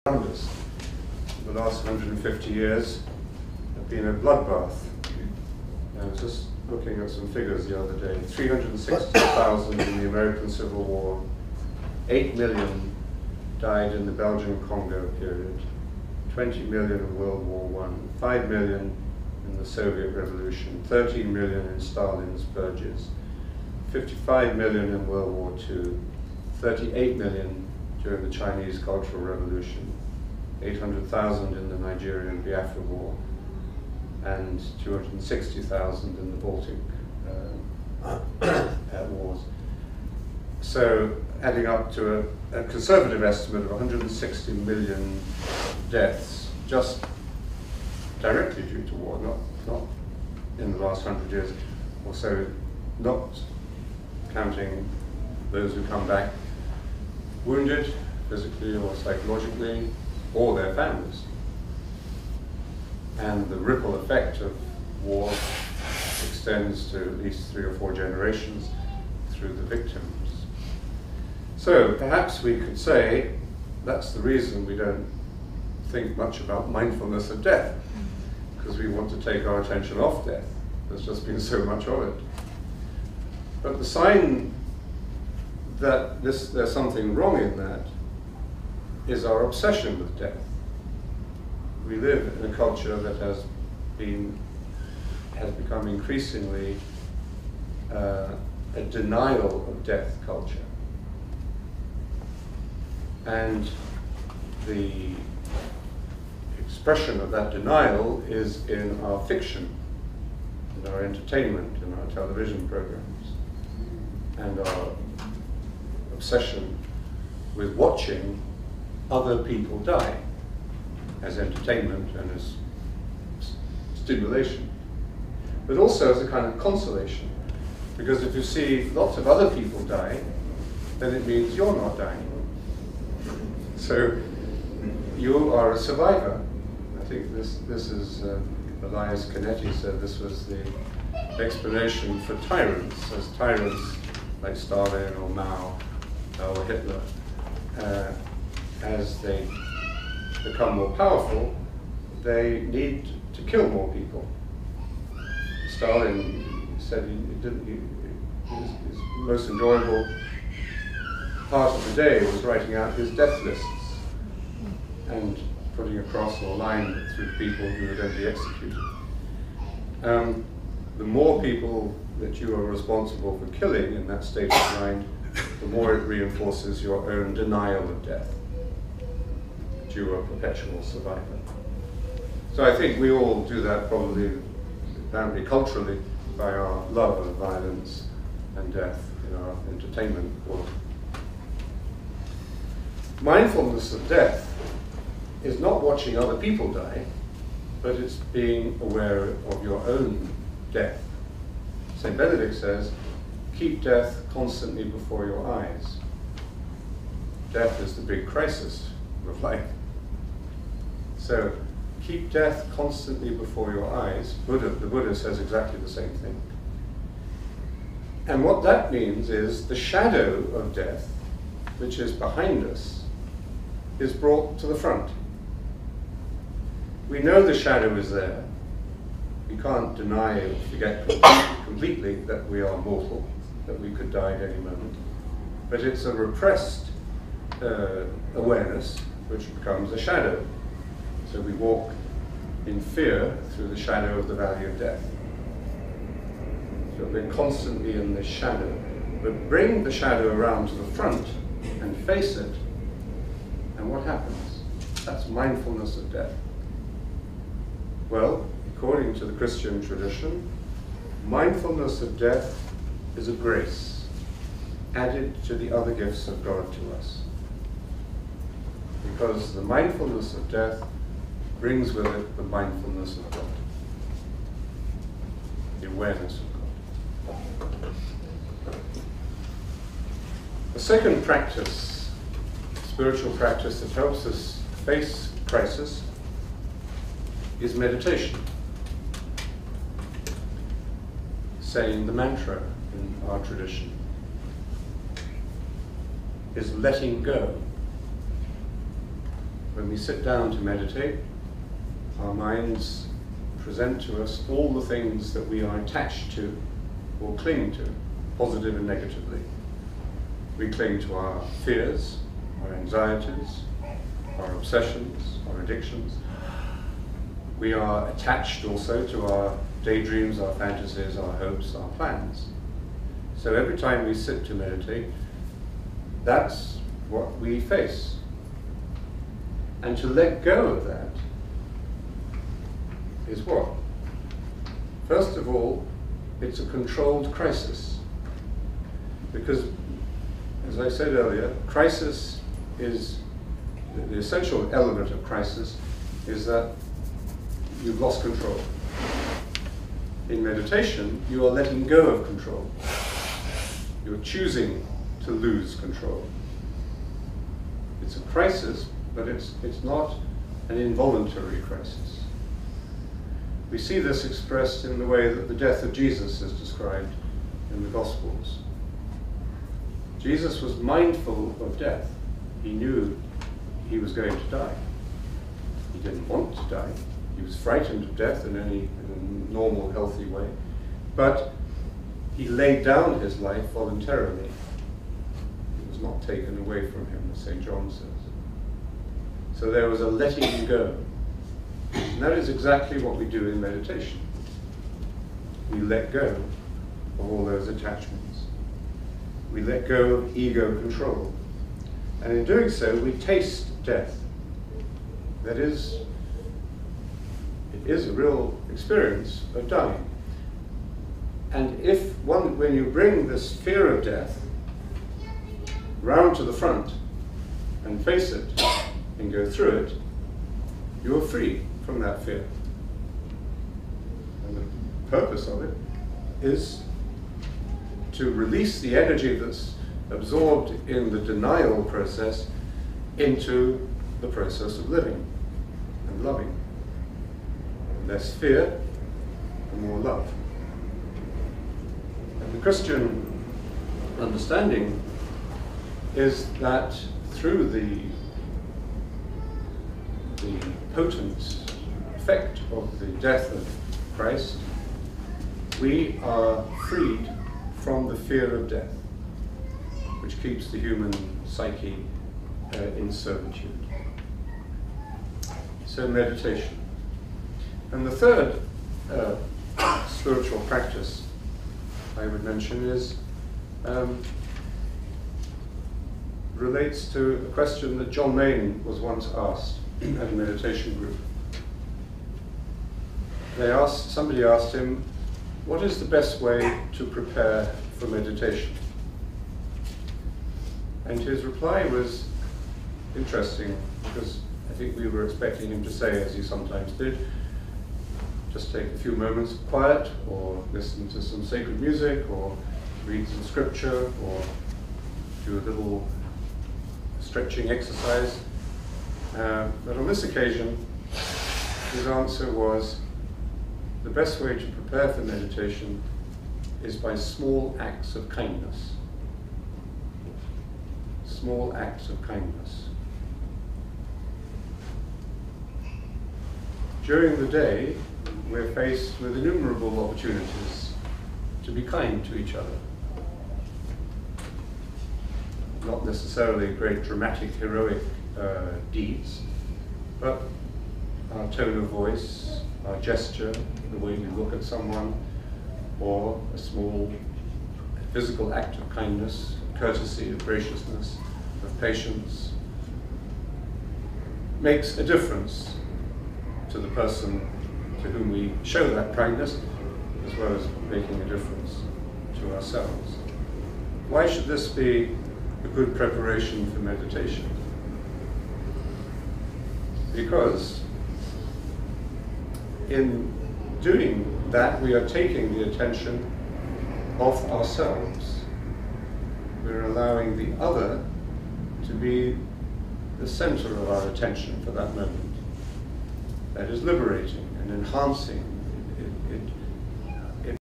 around us. The last 150 years have been a bloodbath. I was just looking at some figures the other day. 360,000 in the American Civil War, 8 million died in the Belgian-Congo period, 20 million in World War I, 5 million in the Soviet Revolution, 13 million in Stalin's purges, 55 million in World War II, 38 million during the Chinese Cultural Revolution, 800,000 in the Nigerian Biafra War, and 260,000 in the Baltic wars. So adding up to a conservative estimate of 160 million deaths just directly due to war, not in the last 100 years or so, not counting those who come back wounded physically or psychologically, or their families. And the ripple effect of war extends to at least 3 or 4 generations through the victims. So perhaps we could say that's the reason we don't think much about mindfulness of death, because we want to take our attention off death. There's just been so much of it. But the sign that there's something wrong in that is our obsession with death. We live in a culture that has become increasingly a denial of death culture. And the expression of that denial is in our fiction, in our entertainment, in our television programs, and our obsession with watching other people die as entertainment and as stimulation, but also as a kind of consolation, because if you see lots of other people die, then it means you're not dying. So you are a survivor. I think this is, Elias Canetti said this was the explanation for tyrants, as tyrants like Stalin or Mao or Hitler, as they become more powerful, they need to kill more people. Stalin said his most enjoyable part of the day was writing out his death lists and putting a cross or a line through people who were going to be executed. The more people that you are responsible for killing in that state of mind, the more it reinforces your own denial of death, that you are a perpetual survivor. So I think we all do that probably, apparently culturally, by our love of violence and death in our entertainment world. Mindfulness of death is not watching other people die, but it's being aware of your own death. St. Benedict says, keep death constantly before your eyes. Death is the big crisis of life. So keep death constantly before your eyes. The Buddha says exactly the same thing. And what that means is the shadow of death, which is behind us, is brought to the front. We know the shadow is there. We can't deny or forget completely that we are mortal, that we could die at any moment. But it's a repressed awareness which becomes a shadow. So we walk in fear through the shadow of the valley of death. So we're constantly in this shadow. But bring the shadow around to the front and face it, and what happens? That's mindfulness of death. Well, according to the Christian tradition, mindfulness of death is a grace added to the other gifts of God to us. Because the mindfulness of death brings with it the mindfulness of God, the awareness of God. The second practice, spiritual practice that helps us face crisis, is meditation. Saying the mantra in our tradition is letting go. when we sit down to meditate, our minds present to us all the things that we are attached to or cling to, positive and negatively. We cling to our fears, our anxieties, our obsessions, our addictions. We are attached also to our daydreams, our fantasies, our hopes, our plans. So every time we sit to meditate, that's what we face. And to let go of that is what? First of all, it's a controlled crisis. Because, as I said earlier, crisis is, the essential element of crisis is that you've lost control. In meditation, you are letting go of control. You're choosing to lose control. It's a crisis, but it's not an involuntary crisis. We see this expressed in the way that the death of Jesus is described in the Gospels. Jesus was mindful of death. He knew he was going to die. He didn't want to die. He was frightened of death in a normal, healthy way. But he laid down his life voluntarily. It was not taken away from him, as St. John says. So there was a letting go. And that is exactly what we do in meditation. We let go of all those attachments. We let go of ego control. And in doing so, we taste death. That is, it is a real experience of dying. And when you bring this fear of death round to the front and face it and go through it, you're free from that fear. And the purpose of it is to release the energy that's absorbed in the denial process into the process of living and loving. Less fear and more love. And the Christian understanding is that through the potent effect of the death of Christ, we are freed from the fear of death, which keeps the human psyche in servitude. So meditation. And the third spiritual practice I would mention is relates to a question that John Main was once asked at a meditation group. Somebody asked him, what is the best way to prepare for meditation? And his reply was interesting, because I think we were expecting him to say, as he sometimes did, just take a few moments of quiet, or listen to some sacred music, or read some scripture, or do a little stretching exercise. But on this occasion, his answer was, the best way to prepare for meditation is by small acts of kindness. Small acts of kindness. During the day, we're faced with innumerable opportunities to be kind to each other. Not necessarily great dramatic, heroic deeds, but our tone of voice, our gesture, the way we look at someone, or a small physical act of kindness, courtesy, of graciousness, of patience, makes a difference to the person to whom we show that kindness, as well as making a difference to ourselves. Why should this be a good preparation for meditation? Because in doing that, we are taking the attention off ourselves. We're allowing the other to be the center of our attention for that moment. That is liberating and enhancing